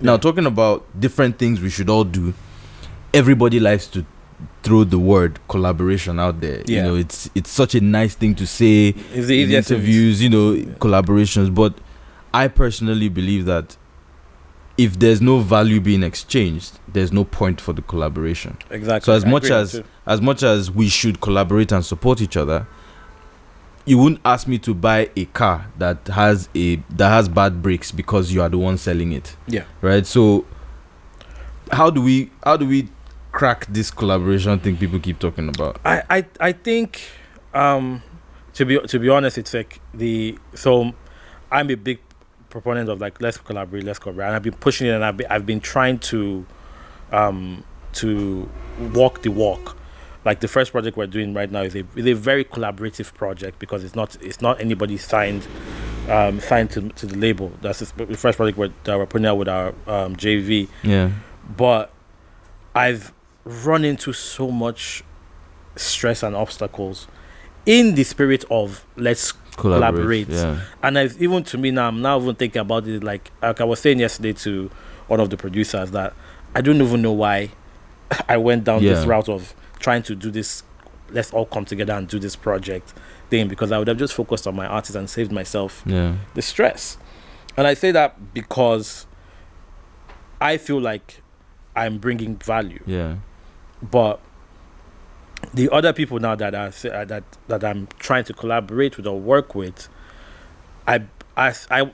Now, talking about different things we should all do, everybody likes to throw the word collaboration out there. You know, it's such a nice thing to say in interviews, collaborations. But I personally believe that if there's no value being exchanged, there's no point for the collaboration. Exactly. So as much as we should collaborate and support each other, you wouldn't ask me to buy a car that has bad brakes because you are the one selling it. Yeah. Right. So how do we crack this collaboration thing people keep talking about? I think to be honest, it's like so I'm a big proponent of like let's collaborate, and I've been pushing it, and I've been trying to walk the walk. Like the first project we're doing right now is a very collaborative project because it's not anybody signed to the label. That's the first project that we're putting out with our JV. Yeah. But I've run into so much stress and obstacles in the spirit of let's collaborate. Yeah. And even to me now, I'm now even thinking about it like I was saying yesterday to one of the producers that I don't even know why I went down this route of trying to do this let's all come together and do this project thing, because I would have just focused on my artist and saved myself the stress. And I say that because I feel like I'm bringing value. Yeah. But the other people now that I'm trying to collaborate with or work with, I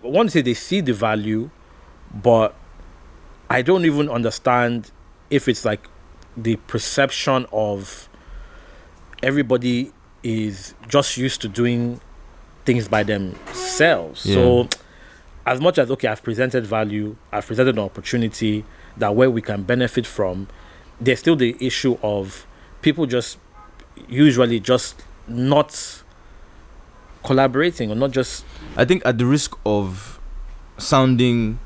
want to say they see the value, but I don't even understand if it's like the perception of everybody is just used to doing things by themselves. Yeah. So as much as, okay, I've presented value, I've presented an opportunity that where we can benefit from, there's still the issue of people just usually just not collaborating or not just... I think at the risk of sounding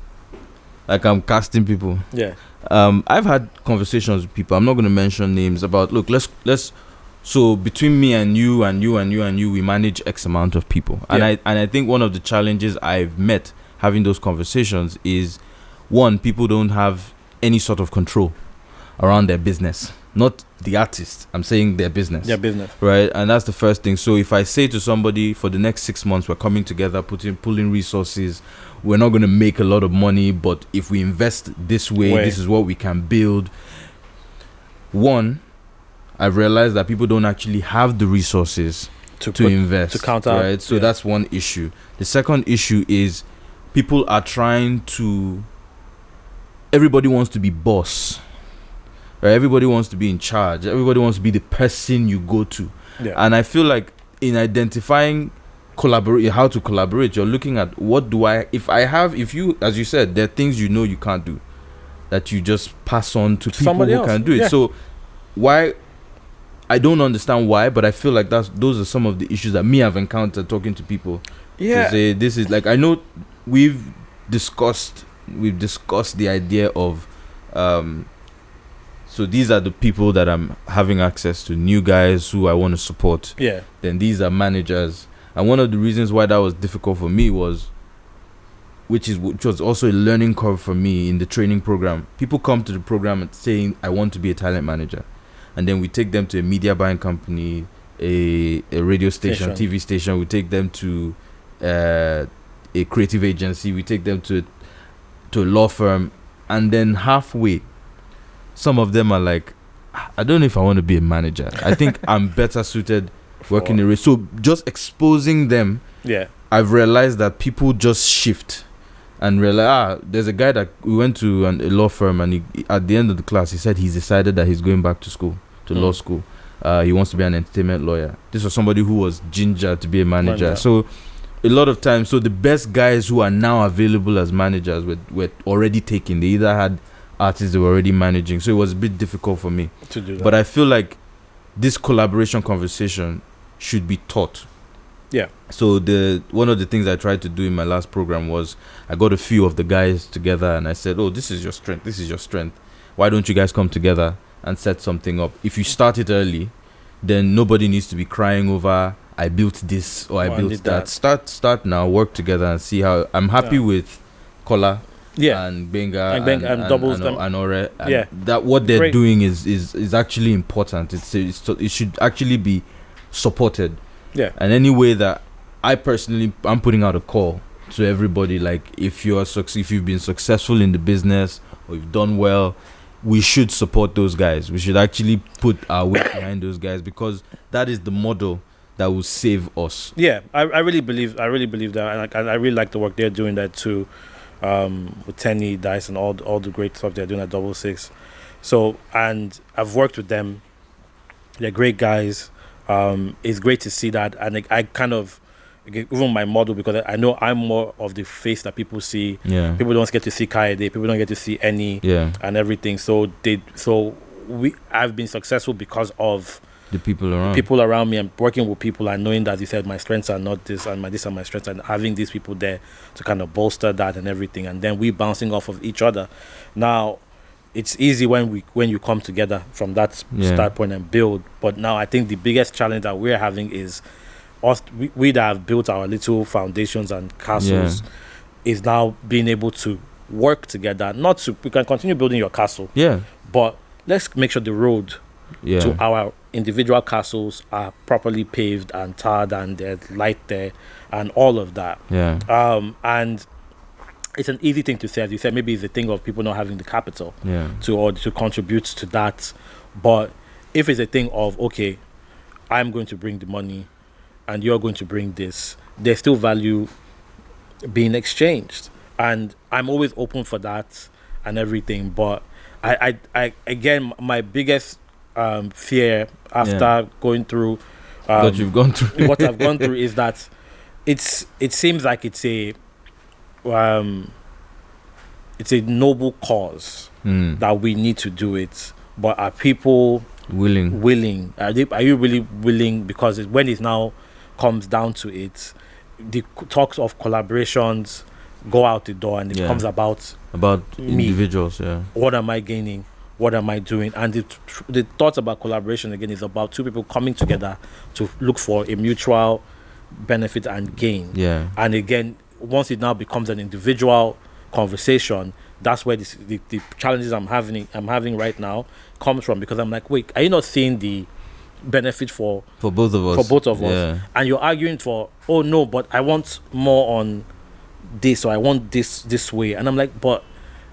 like I'm casting people. Yeah. I've had conversations with people, I'm not going to mention names, about, look, let's so between me and you and you and you and you, we manage X amount of people. And I think one of the challenges I've met having those conversations is, one, people don't have any sort of control around their business. Not the artist, I'm saying their business. Their business. Right? And that's the first thing. So if I say to somebody, for the next 6 months, we're coming together, pulling resources, we're not going to make a lot of money, but if we invest this way, this is what we can build. One, I've realized that people don't actually have the resources to invest. To counter. Right? So that's one issue. The second issue is people are trying to... Everybody wants to be boss. Right? Everybody wants to be in charge. Everybody wants to be the person you go to. Yeah. And I feel like in identifying how to collaborate, you're looking at if you, as you said, there are things you can't do that you just pass on to people somebody who else can do it. Yeah. So why, I don't understand why, but I feel like those are some of the issues that I've encountered talking to people. Yeah. To say, this is like, I know we've discussed the idea of so these are the people that I'm having access to, new guys who I want to support. Yeah. Then these are managers. And one of the reasons why that was difficult for me was, which was also a learning curve for me in the training program. People come to the program and saying, I want to be a talent manager. And then we take them to a media buying company, a radio station, TV station. We take them to a creative agency. We take them to a law firm. And then halfway, some of them are like, I don't know if I want to be a manager. I think I'm better suited working in radio. So just exposing them, I've realized that people just shift and realize, there's a guy that we went to a law firm, and he, at the end of the class, he said he's decided that he's going back to school, to law school. He wants to be an entertainment lawyer. This was somebody who was ginger to be a manager. So a lot of times, so the best guys who are now available as managers were already taken. They either had artists they were already managing. So it was a bit difficult for me to do that. But I feel like this collaboration conversation should be taught. Yeah. So one of the things I tried to do in my last program was I got a few of the guys together and I said, oh, this is your strength. This is your strength. Why don't you guys come together and set something up? If you start it early, then nobody needs to be crying over, I built this or I built that. Start now, work together and see how. I'm happy with Kola. Yeah. and Benga And doubles them. and Ore, and Yeah. that what they're Great. doing is actually important. It should actually be supported. Yeah. And any way that I'm putting out a call to everybody, like if you've been successful in the business or you've done well, we should support those guys. We should actually put our weight behind those guys, because that is the model that will save us. Yeah, I really believe that, and I really like the work they're doing there too, with Tenny, Dice, and all the great stuff they're doing at 66. So, and I've worked with them. They're great guys. It's great to see that, and I kind of even my model, because I know I'm more of the face that people see. Yeah. People don't get to see Kaede. People don't get to see any. Yeah. And everything. I've been successful because of The people around me, and working with people and knowing that, you said, my strengths are not this, and these are my strengths, and having these people there to kind of bolster that and everything, and then we bouncing off of each other. Now, it's easy when you come together from that start point and build. But now I think the biggest challenge that we're having is us, we that have built our little foundations and castles, is now being able to work together. We can continue building your castle, but let's make sure the road to our individual castles are properly paved and tarred, and there's light there and all of that. And it's an easy thing to say, as you said. Maybe it's a thing of people not having the capital to contribute to that. But if it's a thing of, okay, I'm going to bring the money and you're going to bring this, there's still value being exchanged, and I'm always open for that and everything. But I again, my biggest fear after going through what you've gone through what I've gone through is that it seems like it's a noble cause that we need to do it, but are people willing? Are you really willing? Because when it now comes down to it, the talks of collaborations go out the door, and it comes about individuals. What am I gaining? What am I doing? And the thoughts about collaboration, again, is about two people coming together to look for a mutual benefit and gain. And again, once it now becomes an individual conversation, that's where the challenges I'm having right now comes from, because I'm like, wait, are you not seeing the benefit for both of us? And you're arguing for, oh no, but I want more on this, or I want this way, and I'm like, but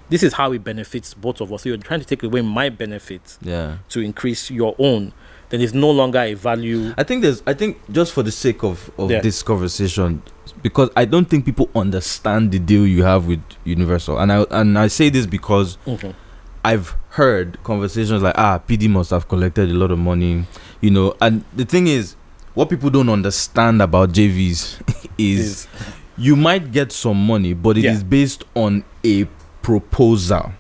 this is how it benefits both of us. So you're trying to take away my benefit to increase your own. Then it's no longer a value. I think just for the sake of this conversation, because I don't think people understand the deal you have with Universal, and I say this because I've heard conversations like, PD must have collected a lot of money, and the thing is, what people don't understand about JVs is you might get some money, but it is based on a proposal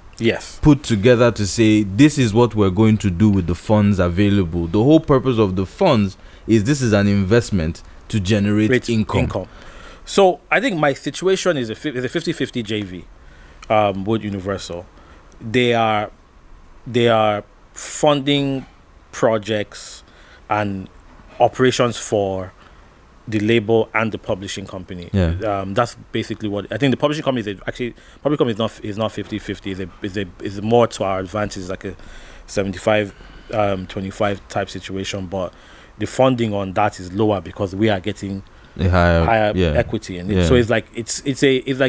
put together to say, this is what we're going to do with the funds available. The whole purpose of the funds is this is an investment to generate income. So I think my situation is a 50-50 JV with Universal. They are funding projects and operations for the label and the publishing company. That's basically what I think. The publishing company is not 50-50. Is more to our advantage. It's like a 75-25 type situation, but the funding on that is lower because we are getting a higher equity in it. So it's like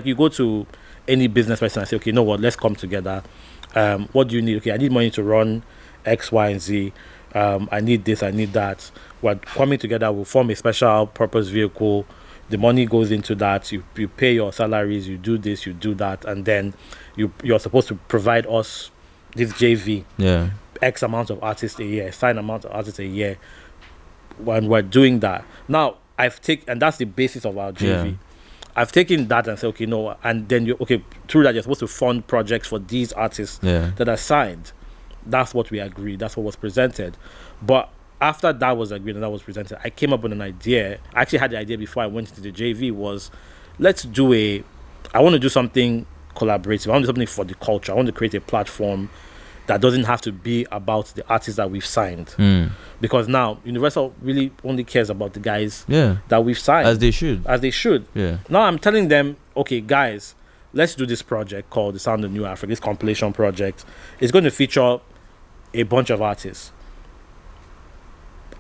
you go to any business person and say, okay, you know what, let's come together. What do you need? Okay, I need money to run X, Y, and Z. I need this, I need that. We're coming together, we'll form a special purpose vehicle. The money goes into that. You pay your salaries, you do this, you do that, and then you're supposed to provide us this JV. X amount of artists a year, sign amount of artists a year. When we're doing that. Now, and that's the basis of our JV. I've taken that and said, okay, no, and then through that you're supposed to fund projects for these artists that are signed. That's what we agreed. That's what was presented. But after that was agreed and that was presented, I came up with an idea. I actually had the idea before I went into the JV was, I want to do something collaborative. I want to do something for the culture. I want to create a platform that doesn't have to be about the artists that we've signed. Because now Universal really only cares about the guys that we've signed. As they should. Now I'm telling them, okay, guys, let's do this project called The Sound of New Africa, this compilation project. It's going to feature a bunch of artists.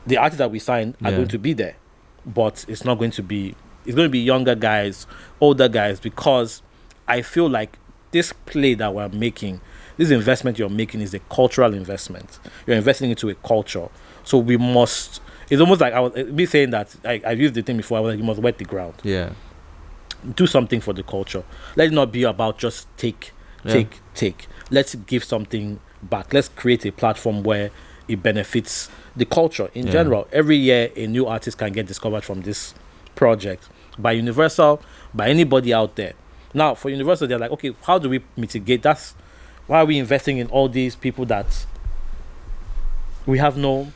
The artists that we signed are going to be there, but it's not going to be, it's going to be younger guys, older guys, because I feel like this play that we're making, this investment you're making is a cultural investment. You're investing into a culture. So we must, it's almost like I was me saying that I've used the thing before. I was like, you must wet the ground. Yeah. Do something for the culture. Let it not be about just take. Let's give something back. Let's create a platform where it benefits the culture in general. Every year, a new artist can get discovered from this project by Universal, by anybody out there. Now, for Universal, they're like, okay, how do we mitigate? That's why are we investing in all these people that we have no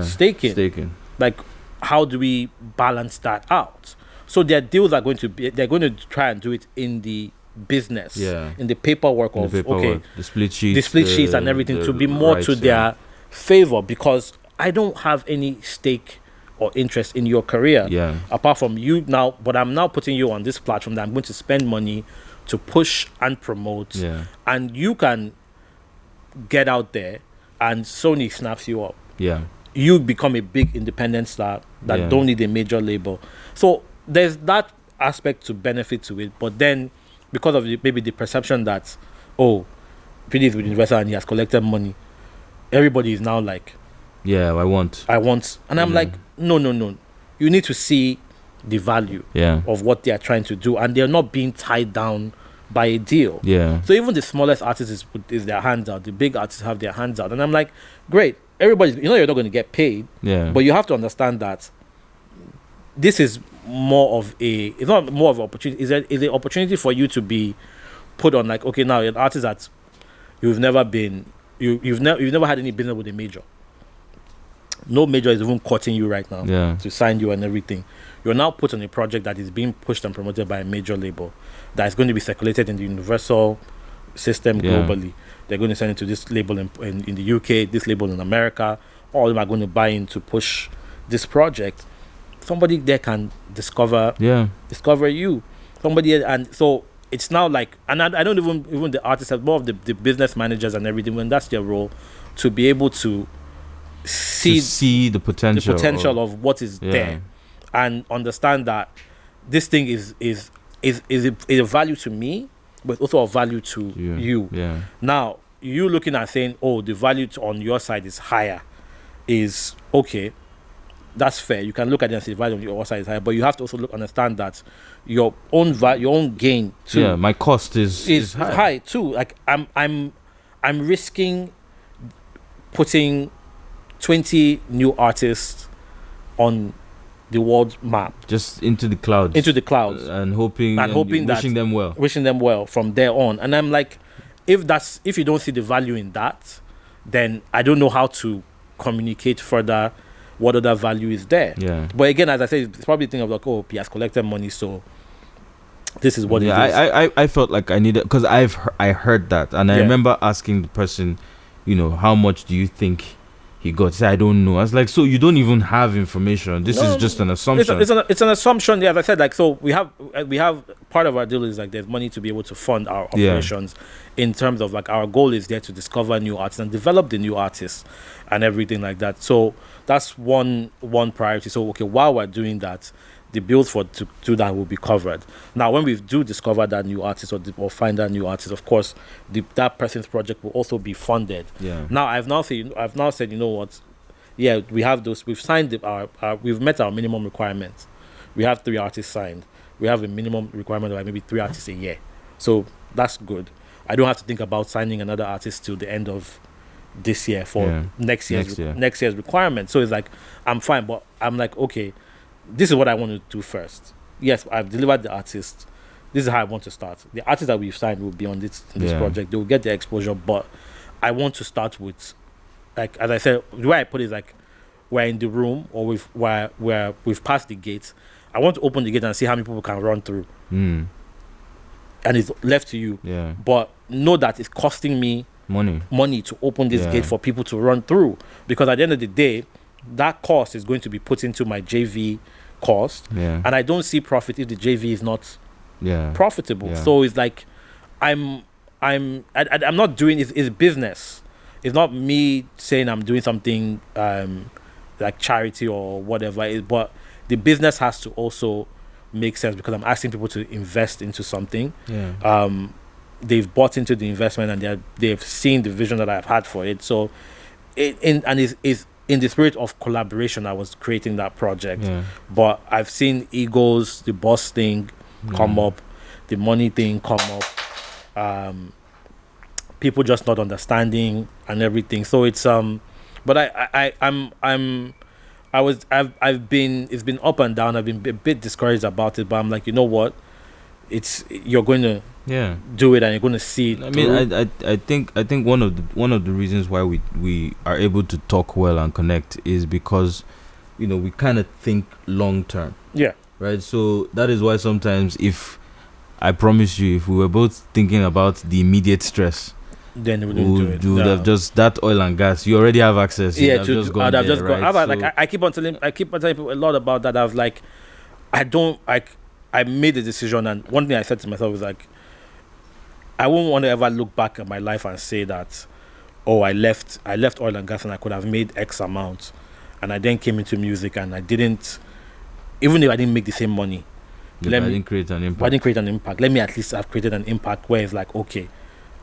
stake in? Like, how do we balance that out? So their deals are going to be, they're going to try and do it in the business, in the paperwork the split sheets and everything, to be more to their favor, because I don't have any stake or interest in your career apart from you now, but I'm now putting you on this platform that I'm going to spend money to push and promote, and you can get out there and Sony snaps you up. You become a big independent star that don't need a major label. So there's that aspect to benefit to it, but then because of maybe the perception that, oh, Peedi is with Universal and he has collected money, everybody is now like, I want, and I'm like, no, you need to see the value of what they are trying to do, and they're not being tied down by a deal. So even the smallest artist is their hands out, the big artists have their hands out, and I'm like, great, everybody, you're not going to get paid, but you have to understand that this is more of a, it's not more of an opportunity, it's an opportunity for you to be put on, like, okay, now you're an artist that you've never been, you've never had any business with a major. No major is even courting you right now to sign you and everything. You're now put on a project that is being pushed and promoted by a major label that is going to be circulated in the Universal system globally. They're going to send it to this label in the UK, this label in America. All of them are going to buy in to push this project. Somebody there can discover you. Somebody, and so it's now like, and I don't even the artists have more of the business managers and everything, when that's their role, to be able to see the potential of what is there, and understand that this thing is a value to me, but also a value to you. Now you looking at saying, oh, the value on your side is higher, is okay. That's fair. You can look at it and say the value on your side is higher, but you have to also understand that your own gain too. My cost is high too. Like I'm risking putting 20 new artists on the world map, just into the clouds, and hoping that, wishing them well from there on. And I'm like, if you don't see the value in that, then I don't know how to communicate further what other value is there. But again, as I said, it's probably a thing of like, oh, he has collected money, so this is what it is. I felt like I needed, because I heard that, and I remember asking the person, how much do you think he got? He said, I don't know. I was like, so you don't even have information. This is just an assumption. It's an assumption. As I said, like, so we have part of our deal is like there's money to be able to fund our operations, in terms of like our goal is there to discover new artists and develop the new artists and everything like that. So that's one priority. So okay, while we're doing that, the bills to do that will be covered. Now, when we do discover that new artist or find that new artist, of course, that person's project will also be funded. Now, I've now said, you know what? Yeah, we have those. We've signed we've met our minimum requirements. We have 3 artists signed. We have a minimum requirement of like maybe 3 artists a year. So that's good. I don't have to think about signing another artist till the end of this year for next year's requirement. So it's like, I'm fine, but I'm like, okay, this is what I want to do first. Yes, I've delivered the artist. This is how I want to start. The artists that we've signed will be on this project. They will get their exposure, but I want to start with, like, as I said, the way I put it is like, we're in the room, or we've passed the gate. I want to open the gate and see how many people can run through. And it's left to you. But know that it's costing me money to open this gate for people to run through, because at the end of the day, that cost is going to be put into my JV cost, and I don't see profit if the JV is not profitable. So it's like, I'm not doing it's business. It's not me saying I'm doing something like charity or whatever. But the business has to also make sense because I'm asking people to invest into something. Yeah. They've bought into the investment and they've seen the vision that I've had for it. So it's in the spirit of collaboration I was creating that project. Yeah. But I've seen egos, the boss thing come up, the money thing come up, people just not understanding and everything. So it's but I've been, it's been up and down. I've been a bit discouraged about it, but I'm like, you know what, you're going to do it and you're going to see it. I mean, I think one of the reasons why we are able to talk well and connect is because, you know, we kind of think long term. Yeah. Right. So that is why sometimes, if I promise you, if we were both thinking about the immediate stress, then we wouldn't do it. Would have just that oil and gas. You already have access. Yeah, I'd have just gone. Right? I keep on telling people a lot about that. I was like, I made a decision, and one thing I said to myself was like, I won't want to ever look back at my life and say that, oh, I left oil and gas and I could have made X amount, and I then came into music and I didn't, even if I didn't make the same money, I didn't create an impact. Let me at least have created an impact where it's like, okay,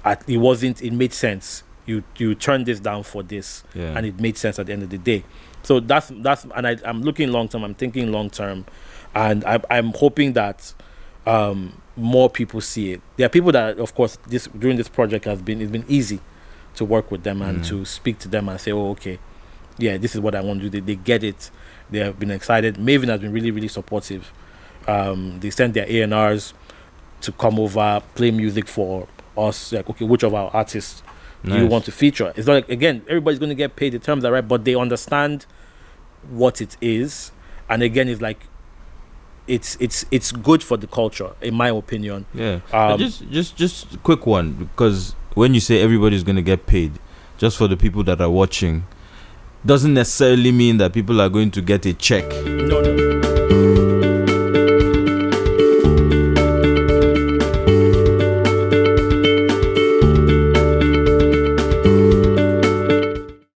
it made sense. You turned this down for this, and it made sense at the end of the day. So that's and I'm looking long term. I'm thinking long term, and I'm hoping that more people see it. There are people that, of course, during this project it's been easy to work with them and to speak to them and say, oh, okay, yeah, this is what I want to do. They get it. They have been excited. Maven has been really, really supportive. They sent their A&Rs to come over, play music for us. Like, okay, which of our artists do you want to feature? It's not like, again, everybody's going to get paid. The terms are right, but they understand what it is. And again, it's like, it's good for the culture, in my opinion. Yeah. Just a quick one, because when you say everybody's going to get paid, just for the people that are watching, doesn't necessarily mean that people are going to get a check. No.